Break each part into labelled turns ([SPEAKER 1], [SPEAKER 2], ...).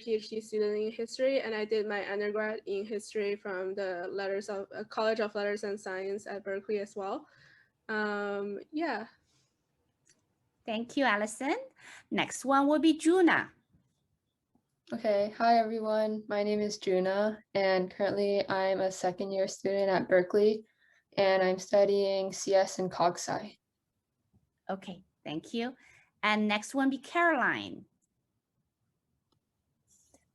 [SPEAKER 1] PhD student in history, and I did my undergrad in history from the College of Letters and Science at Berkeley as well. Yeah.
[SPEAKER 2] Thank you, Alison. Next one will be Junna.
[SPEAKER 3] Okay, hi everyone. My name is Junna, and currently I'm a second-year student at Berkeley, and I'm studying CS and Cog Sci.
[SPEAKER 2] Okay, thank you. And next one be Caroline.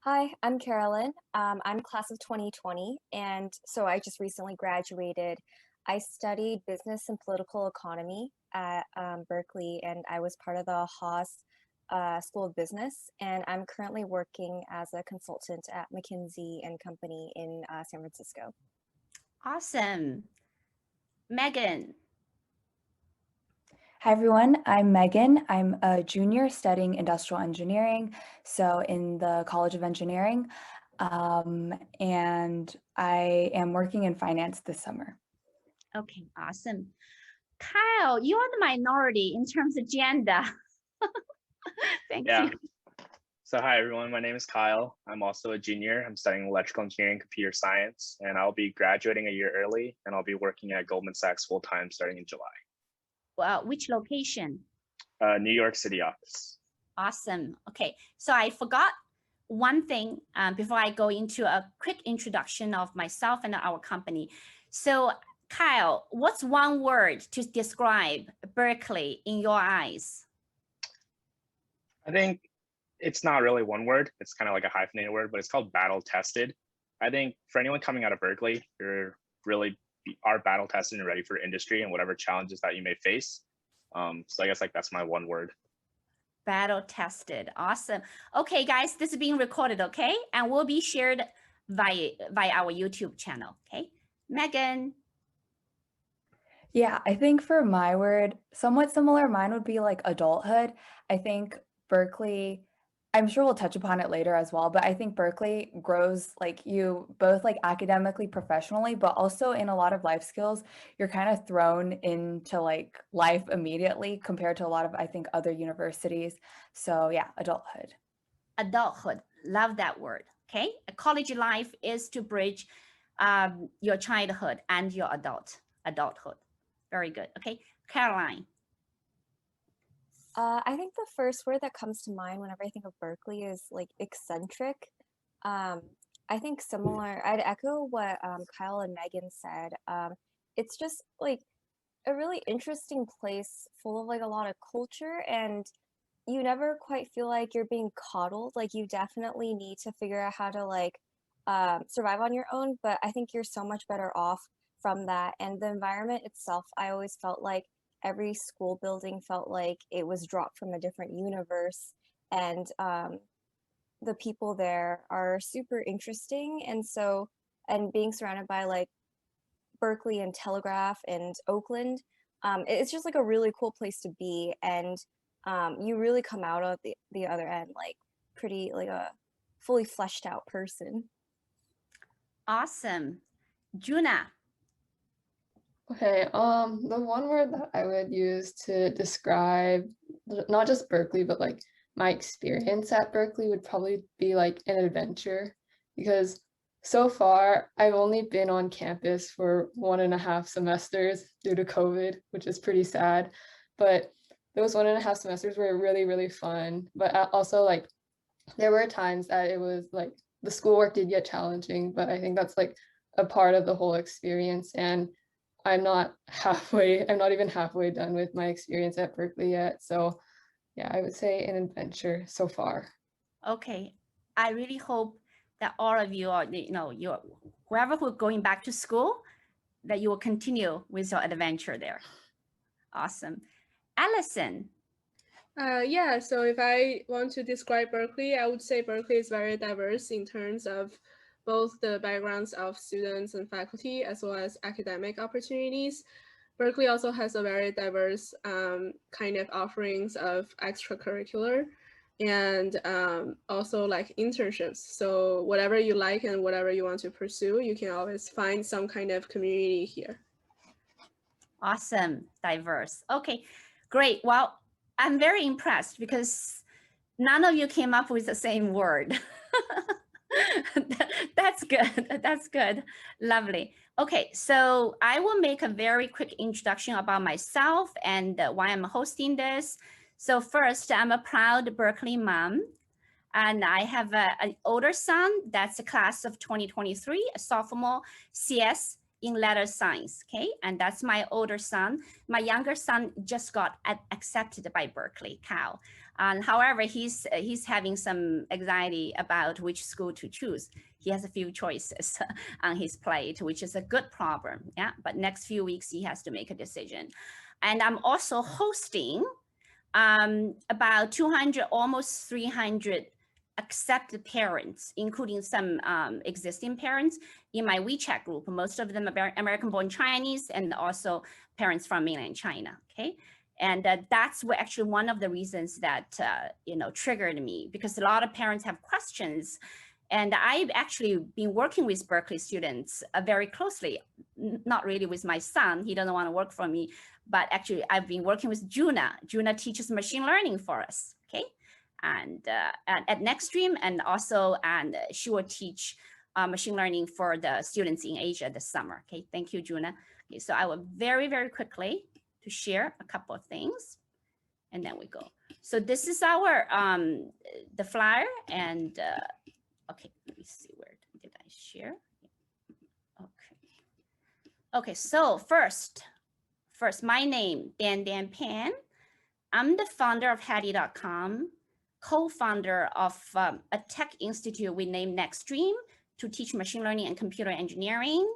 [SPEAKER 4] Hi, I'm Carolyn. I'm class of 2020, and so I just recently graduated. I studied business and political economy at Berkeley, and I was part of the Haas School of Business, and I'm currently working as a consultant at McKinsey and Company in San Francisco.
[SPEAKER 2] Awesome. Meghan.
[SPEAKER 5] Hi everyone, I'm Meghan. I'm a junior studying industrial engineering, so in the College of Engineering, and I am working in finance this summer.
[SPEAKER 2] Okay, awesome. Kyle, you are the minority in terms of gender. Thank you.
[SPEAKER 6] So hi everyone, my name is Kyle. I'm also a junior. I'm studying electrical engineering and computer science, and I'll be graduating a year early, and I'll be working at Goldman Sachs full-time starting in July.
[SPEAKER 2] Well, which location?
[SPEAKER 6] New York City office.
[SPEAKER 2] Awesome. Okay, so I forgot one thing before I go into a quick introduction of myself and our company. So Kyle, what's one word to describe Berkeley in your eyes?
[SPEAKER 6] I think it's not really one word. It's kind of like a hyphenated word, but it's called battle tested. I think for anyone coming out of Berkeley, are battle tested and ready for industry and whatever challenges that you may face. So I guess like that's my one word.
[SPEAKER 2] Battle tested. Awesome. Okay, guys, this is being recorded, okay? And will be shared via our YouTube channel, okay? Meghan.
[SPEAKER 5] Yeah, I think for my word, somewhat similar, mine would be like adulthood. I think Berkeley, I'm sure we'll touch upon it later as well, but I think Berkeley grows like you both like academically, professionally, but also in a lot of life skills, you're kind of thrown into like life immediately compared to a lot of, I think, other universities. So yeah, adulthood.
[SPEAKER 2] Adulthood, love that word, okay? A college life is to bridge your childhood and your adulthood. Very good, okay? Caroline.
[SPEAKER 4] I think the first word that comes to mind whenever I think of Berkeley is like eccentric. I think similar, I'd echo what Kyle and Meghan said. It's just like a really interesting place full of like a lot of culture, and you never quite feel like you're being coddled. Like you definitely need to figure out how to like survive on your own, but I think you're so much better off from that. And the environment itself, I always felt like every school building felt like it was dropped from a different universe, and the people there are super interesting. And being surrounded by like Berkeley and Telegraph and Oakland, it's just like a really cool place to be, and you really come out of the other end like pretty like a fully fleshed out person.
[SPEAKER 2] Awesome. Junna.
[SPEAKER 3] Okay, the one word that I would use to describe not just Berkeley, but like my experience at Berkeley would probably be like an adventure, because so far I've only been on campus for 1.5 semesters due to COVID, which is pretty sad. But those 1.5 semesters were really, really fun. But also like there were times that it was like the schoolwork did get challenging, but I think that's like a part of the whole experience. And I'm not even halfway done with my experience at Berkeley yet. So yeah, I would say an adventure so far.
[SPEAKER 2] Okay, I really hope that all of you are, whoever who's going back to school, that you will continue with your adventure there. Awesome. Alison.
[SPEAKER 1] Yeah, so if I want to describe Berkeley, I would say Berkeley is very diverse in terms of both the backgrounds of students and faculty, as well as academic opportunities. Berkeley also has a very diverse kind of offerings of extracurricular and also like internships. So whatever you like and whatever you want to pursue, you can always find some kind of community here.
[SPEAKER 2] Awesome, diverse. Okay, great. Well, I'm very impressed because None of you came up with the same word. That's good. That's good. Lovely. Okay, so I will make a very quick introduction about myself and why I'm hosting this. So first, I'm a proud Berkeley mom, and I have an older son that's a class of 2023, a sophomore, CS in letter science, okay? And that's my older son. My younger son just got accepted by Berkeley, Cal. However, he's having some anxiety about which school to choose. He has a few choices on his plate, which is a good problem, yeah? But next few weeks, he has to make a decision. And I'm also hosting about 200, almost 300 accepted parents, including some existing parents in my WeChat group. Most of them are American-born Chinese and also parents from mainland China, okay? And that's what actually one of the reasons that, triggered me, because a lot of parents have questions. And I've actually been working with Berkeley students very closely, not really with my son. He doesn't want to work for me, but actually I've been working with Junna. Junna teaches machine learning for us, okay? And at NextStream, and she will teach machine learning for the students in Asia this summer. Okay, thank you, Junna. Okay, so I will very, very quickly to share a couple of things, and then we go. So this is our the flyer, and okay, let me see, where did I share? Okay, so first, my name, Dan Pan. I'm the founder of Hattie.com, co-founder of a tech institute we named NextStream to teach machine learning and computer engineering,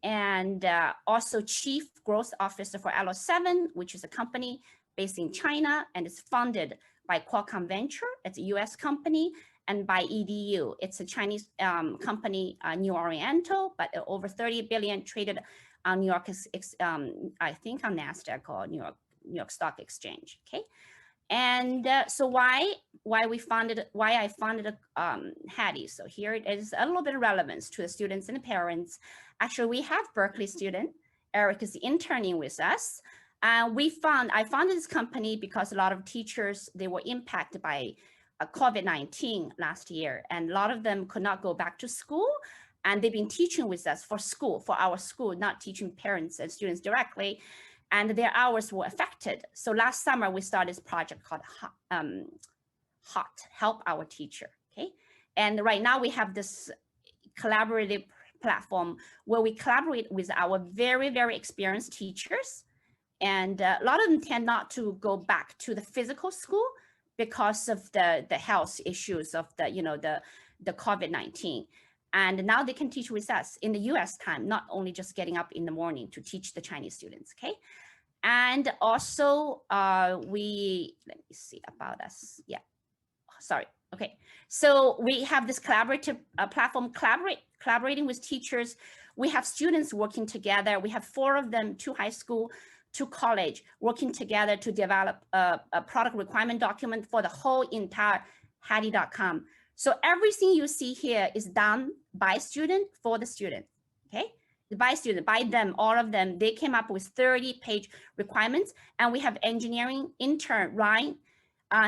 [SPEAKER 2] and also chief growth officer for Allyson, which is a company based in China and is funded by Qualcomm Venture. It's a US company, and by EDU. It's a Chinese company, New Oriental, but over 30 billion traded on New York, I think on NASDAQ or New York Stock Exchange, okay? And so why I founded Hattie. So here it is, a little bit of relevance to the students and the parents. Actually, we have Berkeley student, Eric is interning with us. I founded this company because a lot of teachers, they were impacted by COVID-19 last year, and a lot of them could not go back to school. And they've been teaching with us for our school, not teaching parents and students directly. And their hours were affected. So last summer, we started this project called HOT, Help Our Teacher, okay? And right now we have this collaborative platform where we collaborate with our very, very experienced teachers. And a lot of them tend not to go back to the physical school because of the health issues of the COVID-19. And now they can teach with us in the US time, not only just getting up in the morning to teach the Chinese students, okay? And also let me see about us. Yeah, sorry, okay. So we have this collaborative platform, collaborating with teachers. We have students working together. We have 4 of them, 2 high school, 2 college, working together to develop a product requirement document for the whole entire Hattie.com. So everything you see here is done by student for the student, okay? By student, by them, all of them, they came up with 30-page requirements, and we have engineering intern, Ryan.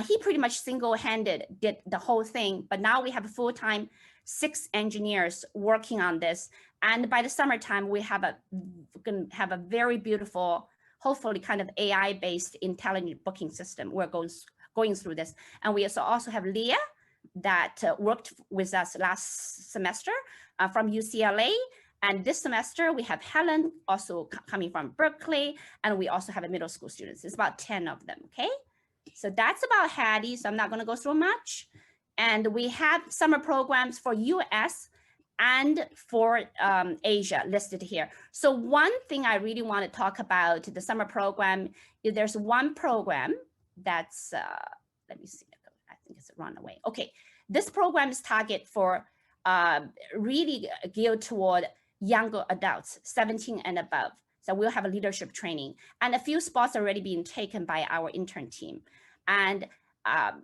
[SPEAKER 2] He pretty much single-handed did the whole thing, but now we have a full-time 6 engineers working on this. And by the summertime, we have gonna have a very beautiful, hopefully kind of AI-based intelligent booking system. We're going through this. And we also have Leah, that worked with us last semester from UCLA. And this semester we have Helen also coming from Berkeley, and we also have a middle school students. It's about 10 of them, okay? So that's about Hattie, so I'm not gonna go through much. And we have summer programs for US and for Asia listed here. So one thing I really wanna talk about the summer program is there's one program that's, let me see. I think it's a runaway. Okay, this program is target for really geared toward younger adults, 17 and above. So we'll have a leadership training, and a few spots already being taken by our intern team. And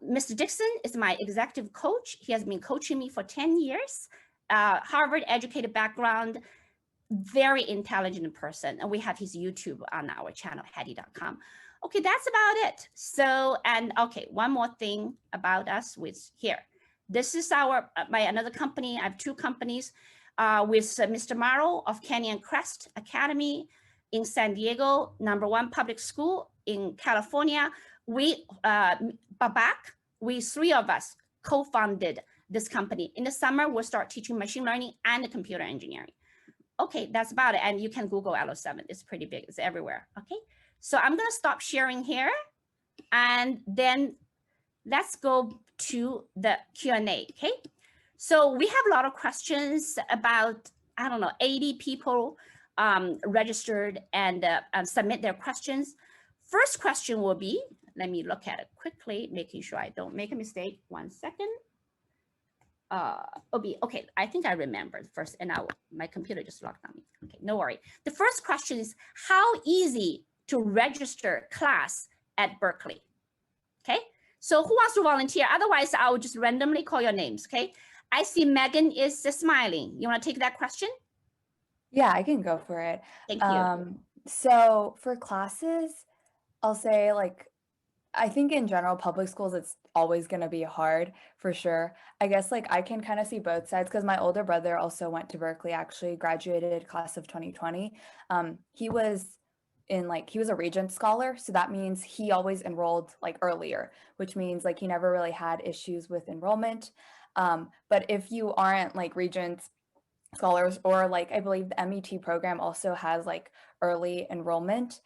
[SPEAKER 2] Mr. Dixon is my executive coach. He has been coaching me for 10 years, Harvard educated background, very intelligent person, and we have his YouTube on our channel, hattie.com. Okay, that's about it. So, and okay, one more thing about us with here. This is our, my another company. I have two companies with Mr. Morrow of Canyon Crest Academy in San Diego, #1 public school in California. We, Babak, we three of us co-founded this company. In the summer, we'll start teaching machine learning and computer engineering. Okay, that's about it. And you can Google Allo7. It's pretty big. It's everywhere. Okay, so I'm going to stop sharing here. And then let's go to the Q&A. Okay, so we have a lot of questions about, I don't know, 80 people registered and submit their questions. First question will be, let me look at it quickly, making sure I don't make a mistake. 1 second. Okay, I think I remembered first, and now my computer just locked on me. Okay, no worry. The first question is, how easy to register class at Berkeley? Okay, so who wants to volunteer? Otherwise, I will just randomly call your names, okay? I see Meghan is smiling. You want to take that question?
[SPEAKER 5] Yeah, I can go for it.
[SPEAKER 2] Thank you.
[SPEAKER 5] So for classes, I'll say like, I think in general, public schools, it's always going to be hard for sure. I guess like I can kind of see both sides because my older brother also went to Berkeley, actually graduated class of 2020. He was in like, he was a Regent scholar. So that means he always enrolled like earlier, which means like he never really had issues with enrollment. But if you aren't like Regent scholars, or like I believe the MET program also has like early enrollment,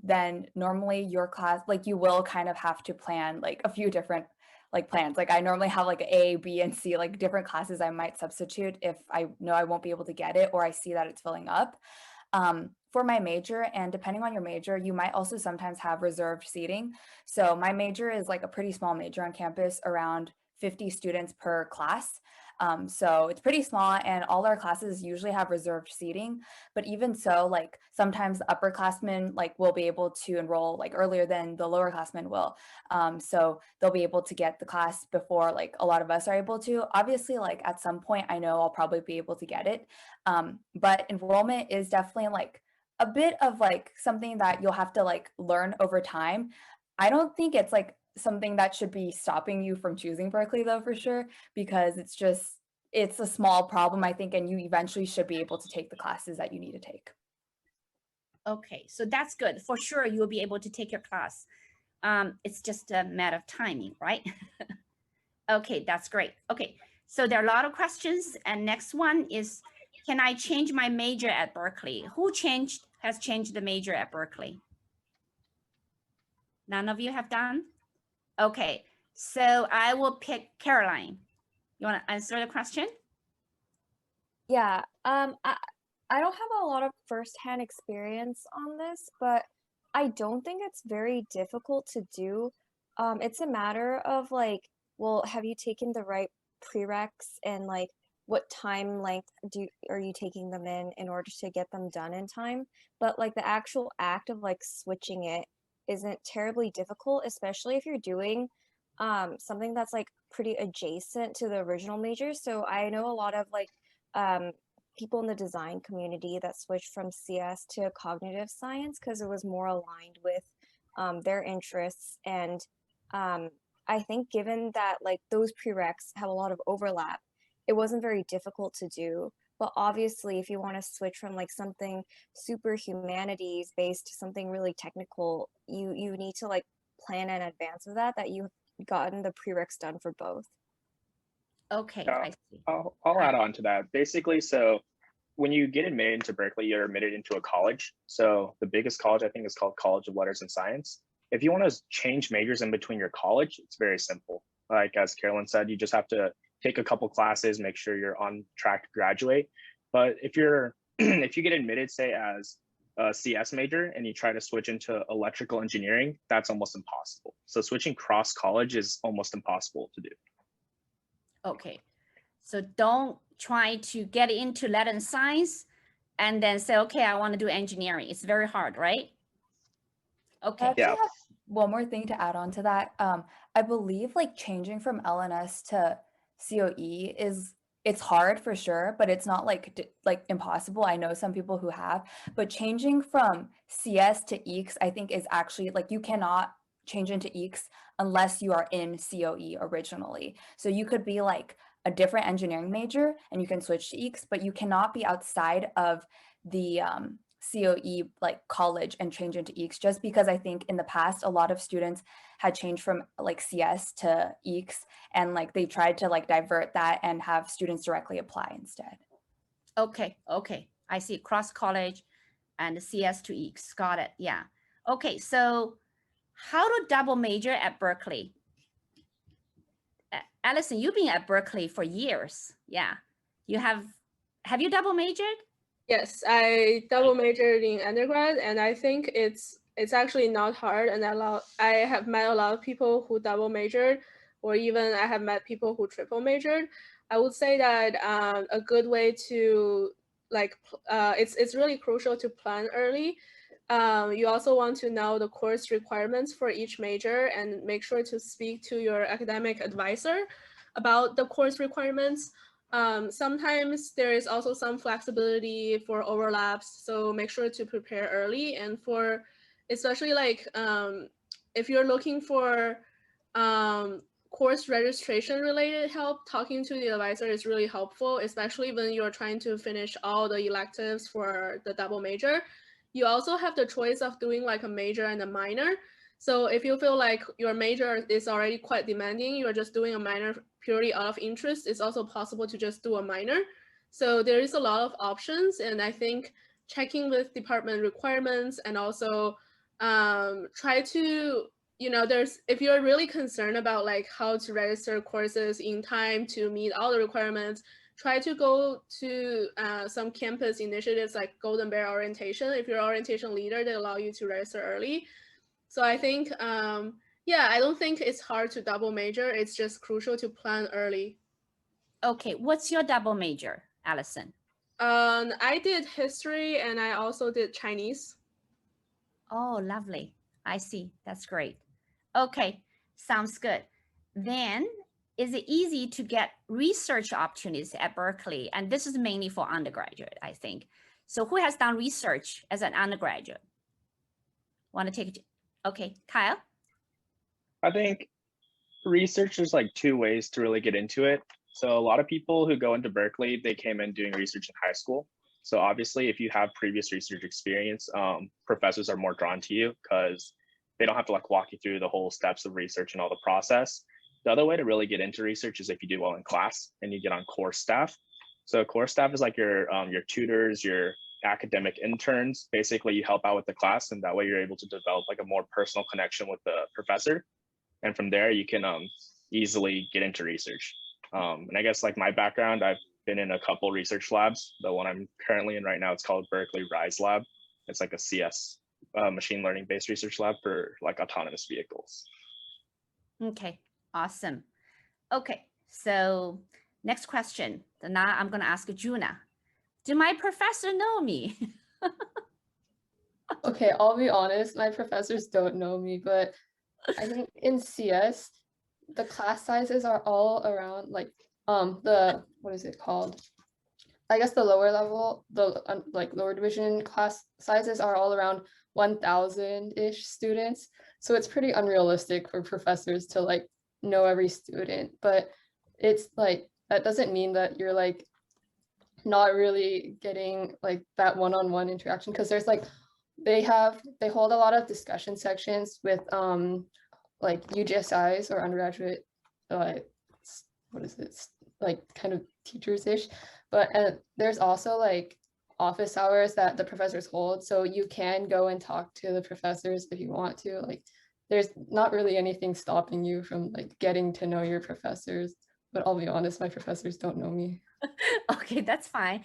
[SPEAKER 5] then normally your class, like you will kind of have to plan like a few different like plans. Like I normally have like A, B, and C, like different classes I might substitute if I know I won't be able to get it or I see that it's filling up. For my major, and depending on your major, you might also sometimes have reserved seating. So my major is like a pretty small major on campus, around 50 students per class. So it's pretty small, and all our classes usually have reserved seating. But even so, like sometimes the upperclassmen like will be able to enroll like earlier than the lowerclassmen will. So they'll be able to get the class before like a lot of us are able to. Obviously, like at some point, I know I'll probably be able to get it. But enrollment is definitely like a bit of like something that you'll have to like learn over time. I don't think it's like something that should be stopping you from choosing Berkeley though, for sure, because it's a small problem, I think, and you eventually should be able to take the classes that you need to take.
[SPEAKER 2] Okay, so that's good. For sure, you'll be able to take your class. It's just a matter of timing, right? Okay, that's great. Okay, so there are a lot of questions, and next one is, can I change my major at Berkeley? Who has changed the major at Berkeley? None of you have done? Okay, so I will pick Caroline. You want to answer the question?
[SPEAKER 4] Yeah, I don't have a lot of firsthand experience on this, but I don't think it's very difficult to do. It's a matter of like, well, have you taken the right prereqs, and like what time length are you taking them in order to get them done in time? But like the actual act of like switching it isn't terribly difficult, especially if you're doing something that's like pretty adjacent to the original major. So I know a lot of like people in the design community that switched from CS to cognitive science because it was more aligned with their interests. And I think given that like those prereqs have a lot of overlap, it wasn't very difficult to do. But obviously, if you want to switch from like something super humanities based to something really technical, you need to like plan in advance of that you've gotten the prereqs done for both.
[SPEAKER 2] Okay, I see.
[SPEAKER 6] I'll add on to that. Basically, so when you get admitted into Berkeley, you're admitted into a college. So the biggest college, I think, is called College of Letters and Science. If you want to change majors in between your college, it's very simple. Like as Carolyn said, you just have to take a couple classes, make sure you're on track to graduate. But if you're if you get admitted, say as a CS major, and you try to switch into electrical engineering, that's almost impossible. So switching cross college is almost impossible to do.
[SPEAKER 2] Okay, so don't try to get into letter and science and then say, okay, I want to do engineering. It's very hard, right? Okay.
[SPEAKER 5] I actually have one more thing to add on to that. I believe like changing from LNS to COE is it's hard for sure, but it's not like impossible. I know some people who have, but changing from CS to EECS, I think is actually like you cannot change into EECS unless you are in COE originally. So you could be like a different engineering major and you can switch to EECS, but you cannot be outside of the COE like college and change into EECS, just because I think in the past a lot of students had changed from like CS to EECS and like they tried to like divert that and have students directly apply instead.
[SPEAKER 2] Okay, I see, cross college and CS to EECS, got it, yeah. Okay, so how to double major at Berkeley? Alison, you've been at Berkeley for years, yeah. You have you double majored?
[SPEAKER 1] Yes, I double majored in undergrad, and I think it's actually not hard. And I have met a lot of people who double majored, or even I have met people who triple majored. I would say that a good way to like it's really crucial to plan early. You also want to know the course requirements for each major and make sure to speak to your academic advisor about the course requirements. Sometimes there is also some flexibility for overlaps, so make sure to prepare early. And for especially like if you're looking for course registration related help, talking to the advisor is really helpful, especially when you're trying to finish all the electives for the double major. You also have the choice of doing like a major and a minor. So if you feel like your major is already quite demanding, you're just doing a minor purely out of interest, it's also possible to just do a minor. So there is a lot of options, and I think checking with department requirements and also try to, if you're really concerned about like how to register courses in time to meet all the requirements, try to go to some campus initiatives like Golden Bear Orientation. If you're an orientation leader, they allow you to register early. So I think, yeah, I don't think it's hard to double major. It's just crucial to plan early.
[SPEAKER 2] Okay, what's your double major, Alison?
[SPEAKER 1] I did history and I also did Chinese.
[SPEAKER 2] Oh, lovely. I see. That's great. Okay, sounds good. Then, is it easy to get research opportunities at Berkeley? And this is mainly for undergraduate, I think. So who has done research as an undergraduate? Want to take it? Okay, Kyle?
[SPEAKER 6] I think research, there's like two ways to really get into it. So a lot of people who go into Berkeley, they came in doing research in high school. So obviously, if you have previous research experience, professors are more drawn to you because they don't have to like walk you through the whole steps of research and all the process. The other way to really get into research is if you do well in class and you get on course staff. So course staff is like your tutors, your academic interns. Basically, you help out with the class, and that way you're able to develop like a more personal connection with the professor. And from there, you can easily get into research. And I guess like my background, I've been in a couple research labs. The one I'm currently in right now, it's called Berkeley RISE Lab. It's like a CS machine learning based research lab for like autonomous vehicles.
[SPEAKER 2] Okay, awesome. Okay, so next question. Now I'm going to ask Junna. Do my professor know me?
[SPEAKER 3] Okay, I'll be honest, my professors don't know me, but I think in CS, the class sizes are all around like the, what is it called? I guess the lower level, the like lower division class sizes are all around 1,000-ish students. So it's pretty unrealistic for professors to like know every student, but it's like, that doesn't mean that you're like not really getting like that one-on-one interaction, because there's like, they hold a lot of discussion sections with like UGSIs or undergraduate, what is it, like kind of teachers-ish, but there's also like office hours that the professors hold, so you can go and talk to the professors if you want to. Like there's not really anything stopping you from like getting to know your professors, but I'll be honest, my professors don't know me.
[SPEAKER 2] Okay, that's fine.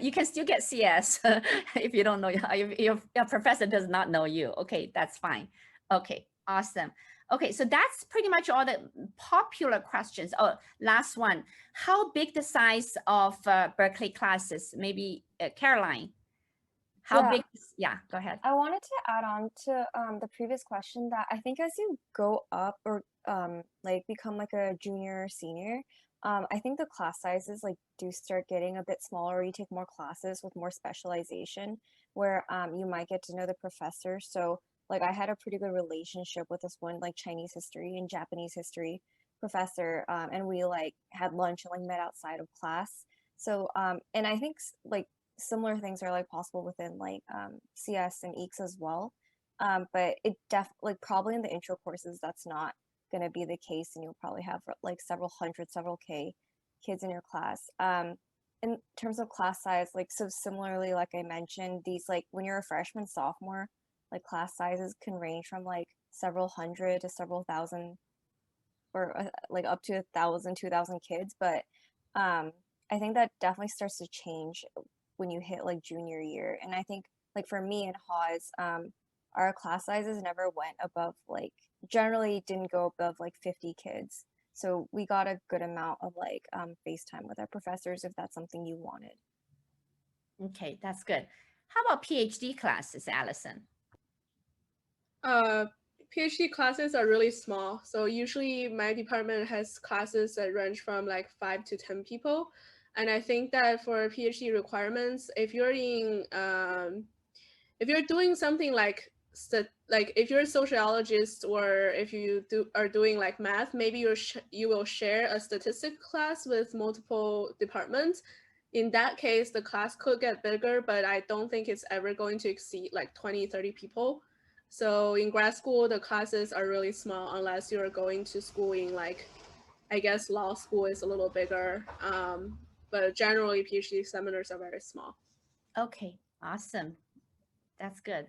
[SPEAKER 2] You can still get CS if you don't know, if your professor does not know you. Okay, that's fine. Okay, awesome. Okay, so that's pretty much all the popular questions. Oh, last one. How big the size of Berkeley classes? Maybe Caroline. How big? Yeah, go ahead.
[SPEAKER 4] I wanted to add on to the previous question that I think as you go up or like become like a junior or senior, I think the class sizes like do start getting a bit smaller. You take more classes with more specialization where you might get to know the professor. So like I had a pretty good relationship with this one like Chinese history and Japanese history professor, and we like had lunch and like met outside of class. So and I think like similar things are like possible within like CS and EECS as well. But it like probably in the intro courses that's not going to be the case, and you'll probably have like several hundred, several K kids in your class. In terms of class size, like so similarly, like I mentioned, these like when you're a freshman, sophomore, like class sizes can range from like several hundred to several thousand, or like up to 1,000, 2,000 kids. But I think that definitely starts to change when you hit like junior year. And I think like for me in Haas, our class sizes never went above like generally didn't go above like 50 kids. So we got a good amount of like FaceTime with our professors if that's something you wanted.
[SPEAKER 2] Okay, that's good. How about PhD classes, Alison?
[SPEAKER 1] PhD classes are really small. So usually my department has classes that range from like 5 to 10 people. And I think that for PhD requirements, if you're doing something like if you're a sociologist or if you are doing like math, maybe you will share a statistics class with multiple departments. In that case, the class could get bigger, but I don't think it's ever going to exceed like 20, 30 people. So in grad school, the classes are really small unless you're going to school in like, I guess law school is a little bigger. But generally PhD seminars are very small.
[SPEAKER 2] Okay, awesome. That's good.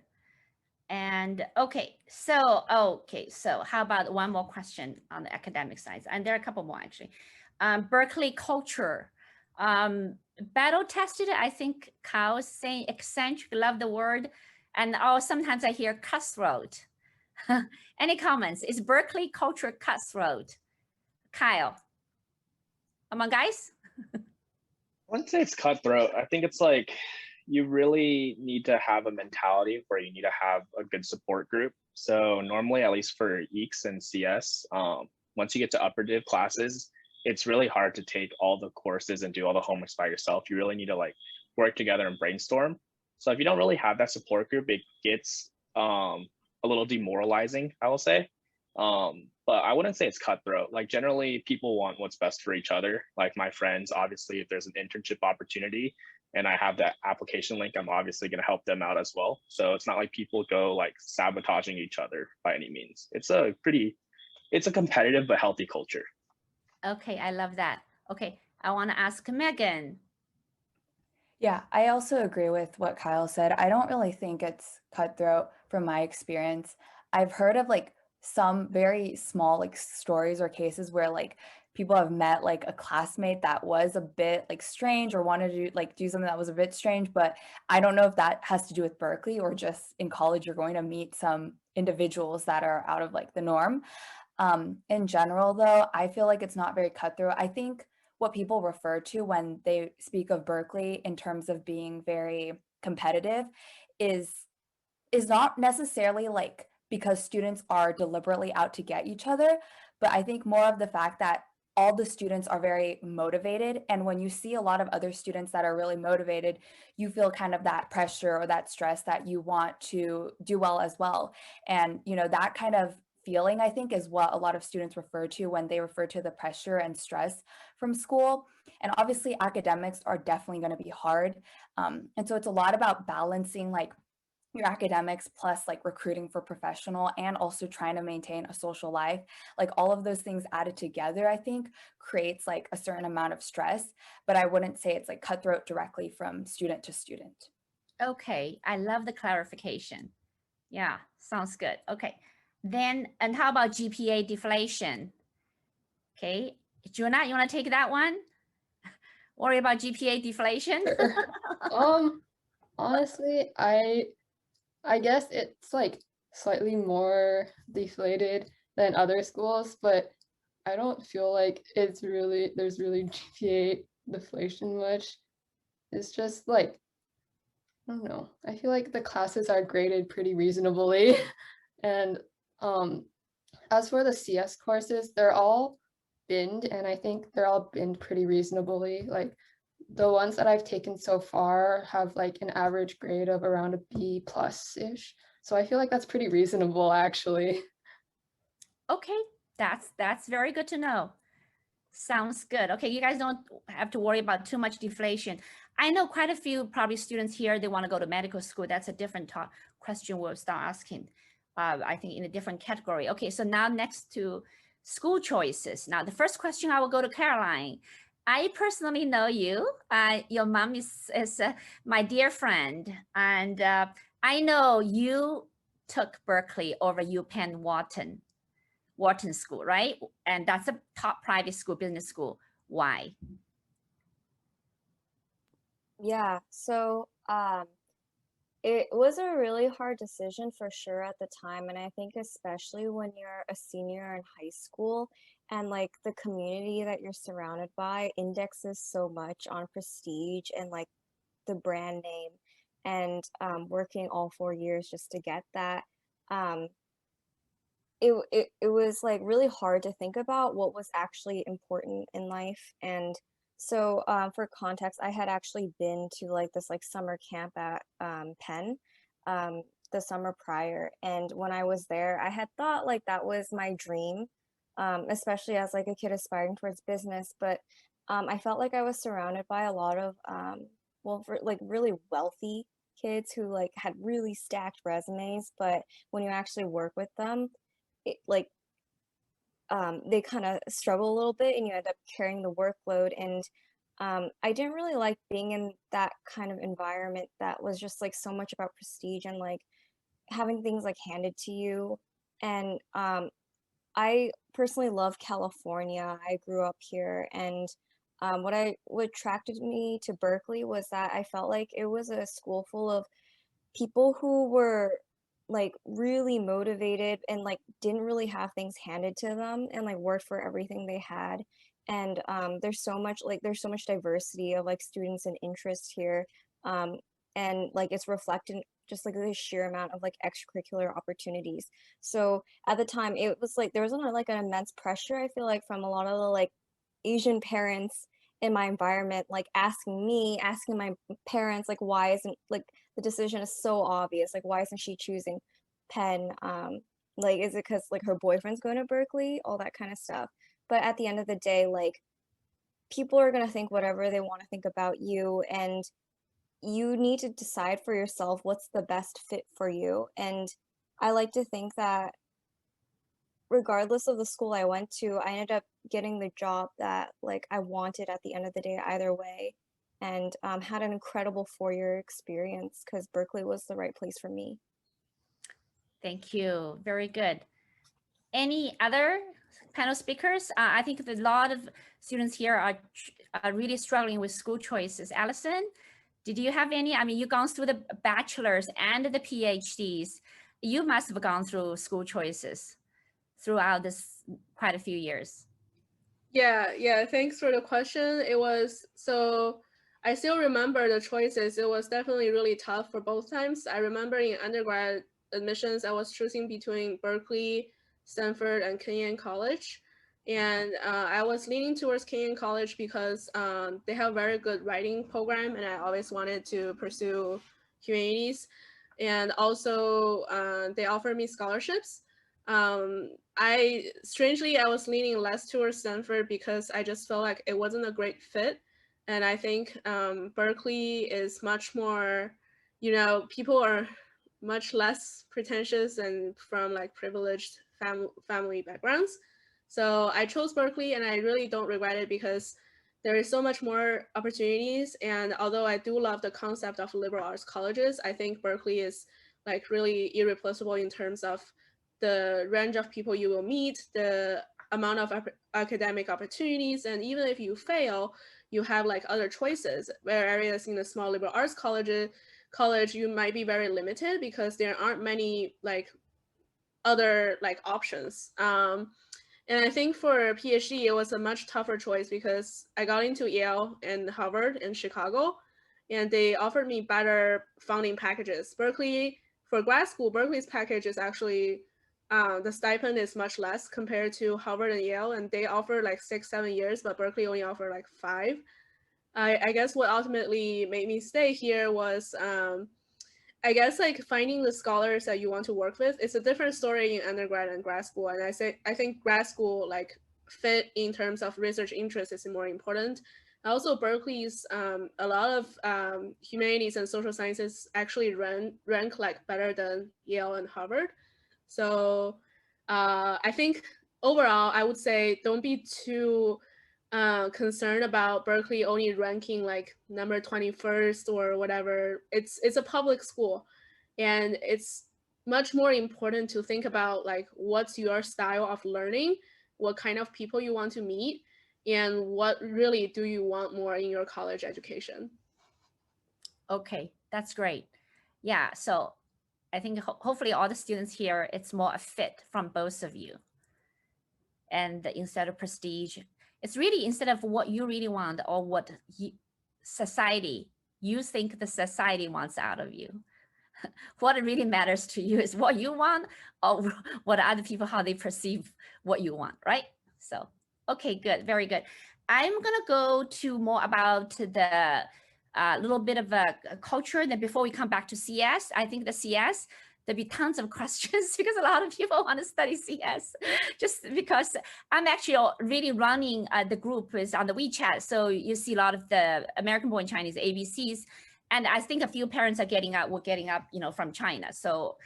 [SPEAKER 2] And okay, so how about one more question on the academic side? And there are a couple more actually. Berkeley culture, battle tested. I think Kyle is saying eccentric, love the word. And sometimes I hear cutthroat. Any comments? Is Berkeley culture cutthroat? Kyle, come on guys.
[SPEAKER 6] I wouldn't say it's cutthroat. I think it's like you really need to have a mentality where you need to have a good support group. So normally, at least for EECS and CS, once you get to upper div classes, it's really hard to take all the courses and do all the homeworks by yourself. You really need to like work together and brainstorm. So if you don't really have that support group, it gets a little demoralizing, I will say. But I wouldn't say it's cutthroat. Like generally people want what's best for each other. Like my friends, obviously, if there's an internship opportunity and I have that application link, I'm obviously going to help them out as well. So it's not like people go like sabotaging each other by any means. It's a competitive but healthy culture.
[SPEAKER 2] Okay, I love that. Okay, I want to ask Meghan.
[SPEAKER 5] Yeah, I also agree with what Kyle said. I don't really think it's cutthroat from my experience. I've heard of like some very small like stories or cases where like people have met like a classmate that was a bit like strange or wanted to do something that was a bit strange, but I don't know if that has to do with Berkeley or just in college you're going to meet some individuals that are out of like the norm. In general though, I feel like it's not very cutthroat. I think what people refer to when they speak of Berkeley in terms of being very competitive is not necessarily like because students are deliberately out to get each other, but I think more of the fact that all the students are very motivated. And when you see a lot of other students that are really motivated, you feel kind of that pressure or that stress that you want to do well as well. And, you know, that kind of feeling, I think, is what a lot of students refer to when they refer to the pressure and stress from school. And obviously academics are definitely going to be hard. And so it's a lot about balancing like your academics plus like recruiting for professional and also trying to maintain a social life. Like all of those things added together, I think creates like a certain amount of stress, but I wouldn't say it's like cutthroat directly from student to student.
[SPEAKER 2] Okay, I love the clarification. Yeah, sounds good. Okay, then, and how about GPA deflation? Okay, Junna, you want to take that one? Worry about GPA deflation?
[SPEAKER 3] Sure. Honestly, I guess it's like slightly more deflated than other schools, but I don't feel like there's really GPA deflation much. It's just like, I don't know. I feel like the classes are graded pretty reasonably. And as for the CS courses, they're all binned, and I think they're all binned pretty reasonably. Like the ones that I've taken so far have like an average grade of around a B plus-ish. So I feel like that's pretty reasonable actually.
[SPEAKER 2] Okay, that's very good to know. Sounds good. Okay, you guys don't have to worry about too much deflation. I know quite a few probably students here, they want to go to medical school. That's a different question we'll start asking, I think in a different category. Okay, so now next to school choices. Now, the first question I will go to Caroline. I personally know you. Your mom is my dear friend. And I know you took Berkeley over UPenn Wharton School, right? And that's a top private school, business school. Why?
[SPEAKER 4] Yeah, so it was a really hard decision for sure at the time, and I think especially when you're a senior in high school and like the community that you're surrounded by indexes so much on prestige and like the brand name, and working all 4 years just to get that. Um, it was like really hard to think about what was actually important in life. And so for context, I had actually been to like this like summer camp at Penn the summer prior, and when I was there I had thought like that was my dream, especially as like a kid aspiring towards business. But I felt like I was surrounded by a lot of well, for like really wealthy kids who like had really stacked resumes, but when you actually work with them, like they kind of struggle a little bit and you end up carrying the workload. And I didn't really like being in that kind of environment that was just like so much about prestige and like having things like handed to you. And I personally love California. I grew up here, and what attracted me to Berkeley was that I felt like it was a school full of people who were like really motivated and like didn't really have things handed to them and like worked for everything they had. And there's so much diversity of like students and interest here. um and like it's reflected just like the sheer amount of like extracurricular opportunities. So at the time it was like there was like an immense pressure, I feel like, from a lot of the like Asian parents in my environment, like asking my parents, like why isn't like the decision is so obvious, like why isn't she choosing Penn, like is it because like her boyfriend's going to Berkeley, all that kind of stuff. But at the end of the day, like people are going to think whatever they want to think about you, and you need to decide for yourself what's the best fit for you. And I like to think that regardless of the school I went to, I ended up getting the job that like I wanted at the end of the day either way, and had an incredible 4-year experience because Berkeley was the right place for me.
[SPEAKER 2] Thank you. Very good. Any other panel speakers? I think a lot of students here are really struggling with school choices. Alison, did you have any? I mean, you've gone through the bachelor's and the PhDs. You must have gone through school choices throughout this quite a few years.
[SPEAKER 1] Yeah, thanks for the question. It was, so I still remember the choices. It was definitely really tough for both times. I remember in undergrad admissions, I was choosing between Berkeley, Stanford, and Kenyon College. And I was leaning towards Kenyon College because they have a very good writing program, and I always wanted to pursue humanities. And also they offered me scholarships. I was leaning less towards Stanford because I just felt like it wasn't a great fit. And I think Berkeley is much more, people are much less pretentious and from like privileged family backgrounds. So I chose Berkeley, and I really don't regret it because there is so much more opportunities. And although I do love the concept of liberal arts colleges, I think Berkeley is like really irreplaceable in terms of the range of people you will meet, the amount of academic opportunities, and even if you fail, you have like other choices. Whereas in a small liberal arts college, you might be very limited because there aren't many like other like options. And I think for PhD, it was a much tougher choice because I got into Yale and Harvard and Chicago, and they offered me better funding packages. Berkeley, for grad school, Berkeley's package is actually the stipend is much less compared to Harvard and Yale, and they offer like 6-7 years, but Berkeley only offer like 5. I guess what ultimately made me stay here was I guess like finding the scholars that you want to work with. It's a different story in undergrad and grad school, and I think grad school like fit in terms of research interest is more important. Also, Berkeley's a lot of humanities and social sciences actually rank like better than Yale and Harvard. So I think overall, I would say don't be too concerned about Berkeley only ranking like number 21st or whatever. It's a public school, and it's much more important to think about like what's your style of learning, what kind of people you want to meet, and what really do you want more in your college education.
[SPEAKER 2] Okay, that's great. Yeah, so I think hopefully all the students here, it's more a fit from both of you. And instead of prestige, it's really instead of what you really want or what society, you think the society wants out of you. What really matters to you is what you want or what other people, how they perceive what you want, right? So, okay, good, very good. I'm gonna go to more about the little bit of a culture. Then before we come back to CS, I think the CS, there'll be tons of questions because a lot of people want to study CS just because I'm actually really running the group is on the WeChat. So you see a lot of the American born Chinese ABCs. And I think a few parents are getting up, you know, from China. So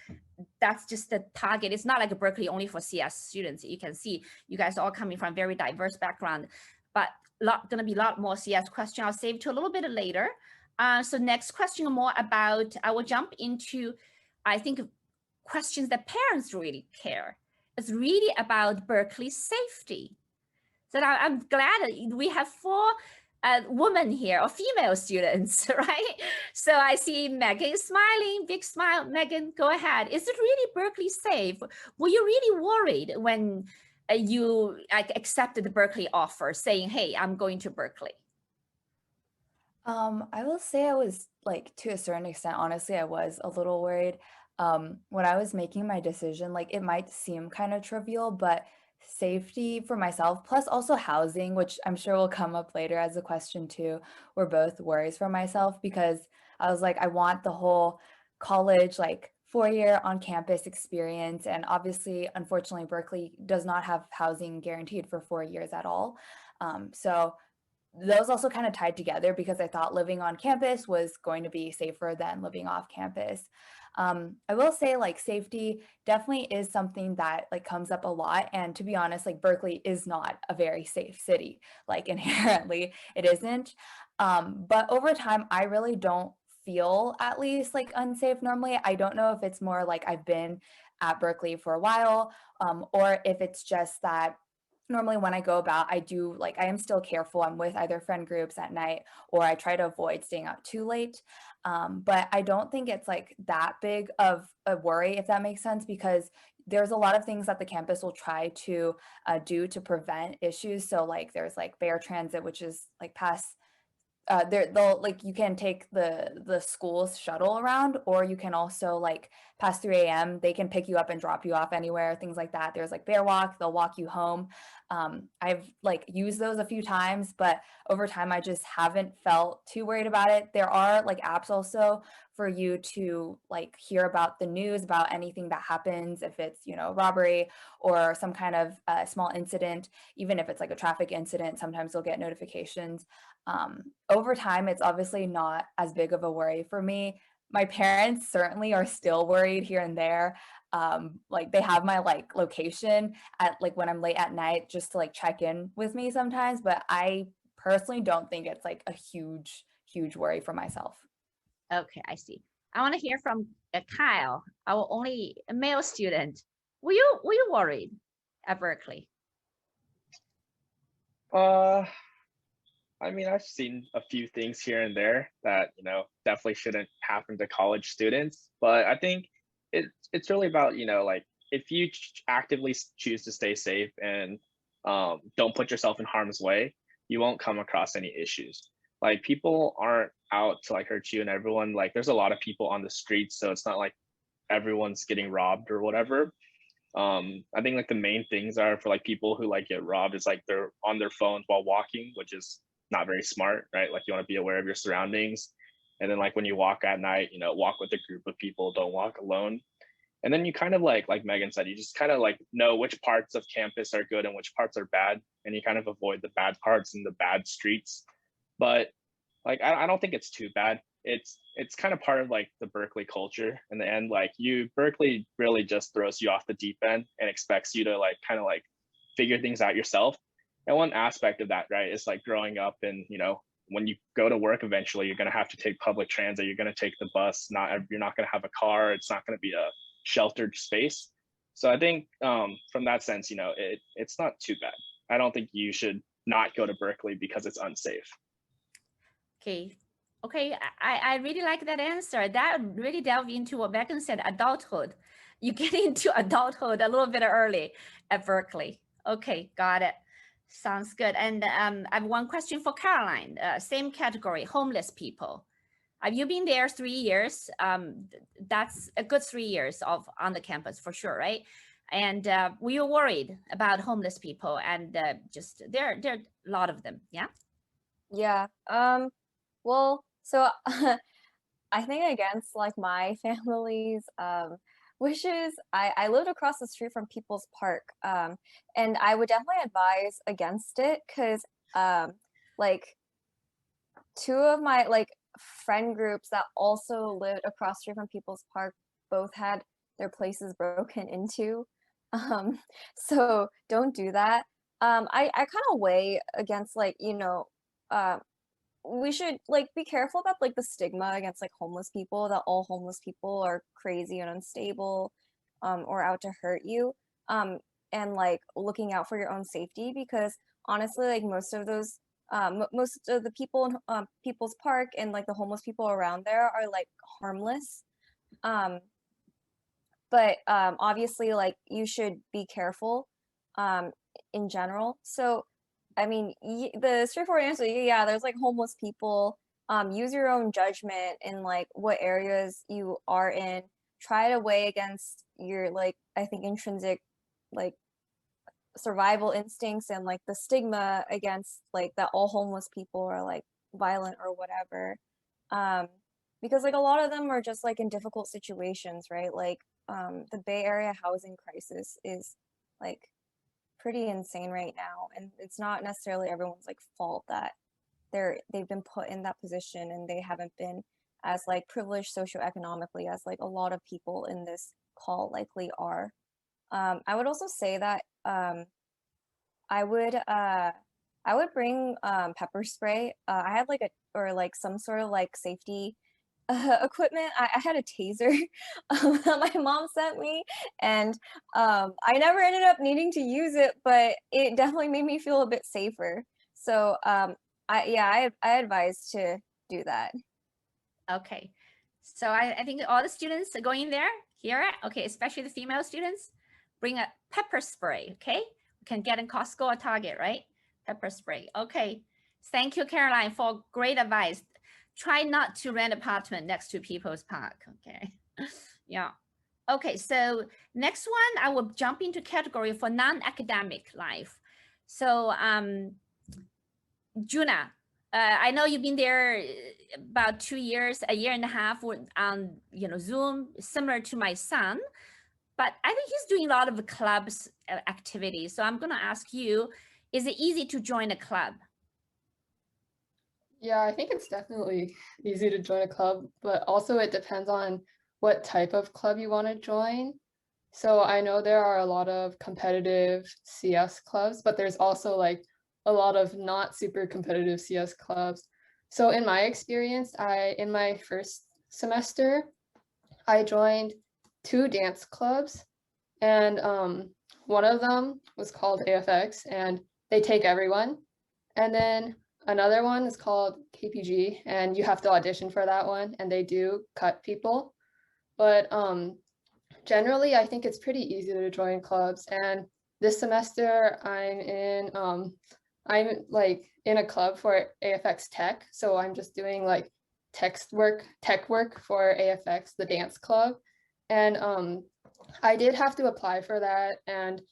[SPEAKER 2] that's just the target. It's not like a Berkeley only for CS students. You can see you guys are all coming from very diverse background, but gonna be a lot more CS question. I'll save to a little bit later. So next question more about, I will jump into, I think, questions that parents really care. It's really about Berkeley safety. So I'm glad we have 4 women here or female students, right? So I see Meghan smiling, big smile. Meghan, go ahead. Is it really Berkeley safe? Were you really worried when you accepted the Berkeley offer saying, hey, I'm going to Berkeley?
[SPEAKER 5] I will say I was like, to a certain extent, honestly, I was a little worried. When I was making my decision, like it might seem kind of trivial, but safety for myself, plus also housing, which I'm sure will come up later as a question too, were both worries for myself because I was like, I want the whole college, like 4-year on campus experience. And obviously, unfortunately, Berkeley does not have housing guaranteed for 4 years at all. So those also kind of tied together because I thought living on campus was going to be safer than living off campus. I will say like safety definitely is something that like comes up a lot. And to be honest, like Berkeley is not a very safe city, like inherently it isn't. But over time, I really don't feel at least like unsafe normally. I don't know if it's more like I've been at Berkeley for a while or if it's just that normally when I go about, I am still careful. I'm with either friend groups at night or I try to avoid staying out too late. But I don't think it's like that big of a worry, if that makes sense, because there's a lot of things that the campus will try to do to prevent issues. So like there's like Bear Transit, which is like past they'll like you can take the school's shuttle around, or you can also like past 3 a.m. they can pick you up and drop you off anywhere, things like that. There's like Bear Walk, they'll walk you home. I've like used those a few times, but over time I just haven't felt too worried about it. There are like apps also for you to like hear about the news about anything that happens, if it's, you know, robbery or some kind of small incident, even if it's like a traffic incident, sometimes you'll get notifications. Over time, it's obviously not as big of a worry for me. My parents certainly are still worried here and there. Like they have my like location at like when I'm late at night just to like check in with me sometimes, but I personally don't think it's like a huge worry for myself.
[SPEAKER 2] Okay, I see. I want to hear from Kyle, our only male student. Were you worried at Berkeley?
[SPEAKER 6] I mean, I've seen a few things here and there that, you know, definitely shouldn't happen to college students. But I think it's really about, you know, like if you actively choose to stay safe and don't put yourself in harm's way, you won't come across any issues. Like people aren't out to like hurt you, and everyone, like there's a lot of people on the streets, so it's not like everyone's getting robbed or whatever. I think like the main things are for like people who like get robbed is like they're on their phones while walking, which is not very smart, right? Like you want to be aware of your surroundings. And then like when you walk at night, you know, walk with a group of people, don't walk alone. And then you kind of like Meghan said, you just kind of like know which parts of campus are good and which parts are bad. And you kind of avoid the bad parts and the bad streets. But like, I don't think it's too bad. It's kind of part of like the Berkeley culture in the end. Like Berkeley really just throws you off the deep end and expects you to like kind of like figure things out yourself. And one aspect of that, right, is like growing up and, you know, when you go to work eventually, you're going to have to take public transit, you're going to take the bus, you're not going to have a car, it's not going to be a sheltered space. So I think from that sense, you know, it's not too bad. I don't think you should not go to Berkeley because it's unsafe.
[SPEAKER 2] Okay, I really like that answer. That really delved into what Meghan said, adulthood. You get into adulthood a little bit early at Berkeley. Okay, got it. Sounds good. And I have one question for Caroline, same category, homeless people. Have you been there 3 years? That's a good 3 years on the campus for sure, right? And were you worried about homeless people? And just there are a lot of them, yeah?
[SPEAKER 4] Yeah. Well, so I think against like my family's wishes, I lived across the street from People's Park, and I would definitely advise against it because like two of my like friend groups that also lived across the street from People's Park both had their places broken into. So don't do that. I kind of weigh against like, you know, we should like be careful about like the stigma against like homeless people, that all homeless people are crazy and unstable or out to hurt you, and like looking out for your own safety, because honestly like most of those most of the people in People's Park and like the homeless people around there are like harmless, but obviously like you should be careful in general. So I mean, the straightforward answer, yeah, there's like homeless people. Use your own judgment in like what areas you are in. Try to weigh against your like, I think, intrinsic like survival instincts and like the stigma against like that all homeless people are like violent or whatever. Because like a lot of them are just like in difficult situations, right? Like the Bay Area housing crisis is like pretty insane right now, and it's not necessarily everyone's like fault that they've been put in that position and they haven't been as like privileged socioeconomically as like a lot of people in this call likely are. I would also say that I would bring pepper spray. I had like some sort of like safety equipment. I had a taser that my mom sent me, and I never ended up needing to use it, but it definitely made me feel a bit safer. So I advise to do that.
[SPEAKER 2] Okay, so I think all the students going there, hear it? Okay, especially the female students, bring a pepper spray, okay? We can get in Costco or Target, right? Pepper spray, okay. Thank you, Caroline, for great advice. Try not to rent an apartment next to People's Park, okay? Yeah. Okay, so next one, I will jump into category for non-academic life. So Junna, I know you've been there about 2 years, a year and a half on Zoom, similar to my son, but I think he's doing a lot of clubs activities. So I'm gonna ask you, is it easy to join a club?
[SPEAKER 3] Yeah, I think it's definitely easy to join a club, but also it depends on what type of club you want to join. So I know there are a lot of competitive CS clubs, but there's also like a lot of not super competitive CS clubs. So in my experience, in my first semester, I joined 2 dance clubs, and one of them was called AFX, and they take everyone. And then another one is called KPG, and you have to audition for that one, and they do cut people. But generally, I think it's pretty easy to join clubs. And this semester, I'm like in a club for AFX Tech, so I'm just doing like tech work for AFX, the dance club. And I did have to apply for that, and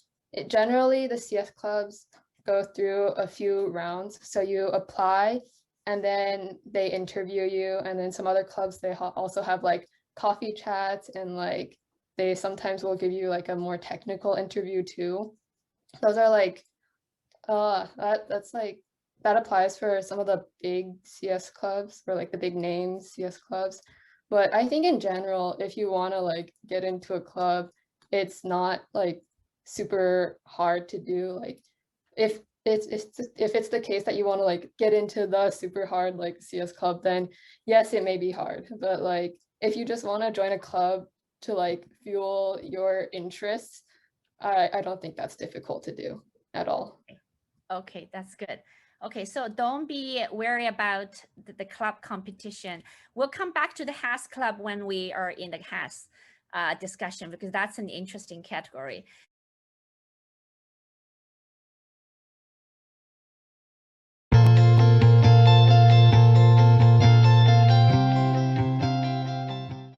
[SPEAKER 3] generally the CS clubs go through a few rounds. So you apply, and then they interview you, and then some other clubs they also have like coffee chats, and like they sometimes will give you like a more technical interview too. Those are like that's like that applies for some of the big CS clubs or like the big name CS clubs. But I think in general, if you want to like get into a club, it's not like super hard to do. Like if it's the case that you want to like get into the super hard like CS club, then yes, it may be hard. But like if you just want to join a club to like fuel your interests, I don't think that's difficult to do at all.
[SPEAKER 2] Okay, that's good. Okay, so don't be worried about the club competition. We'll come back to the HAS club when we are in the HAS discussion, because that's an interesting category.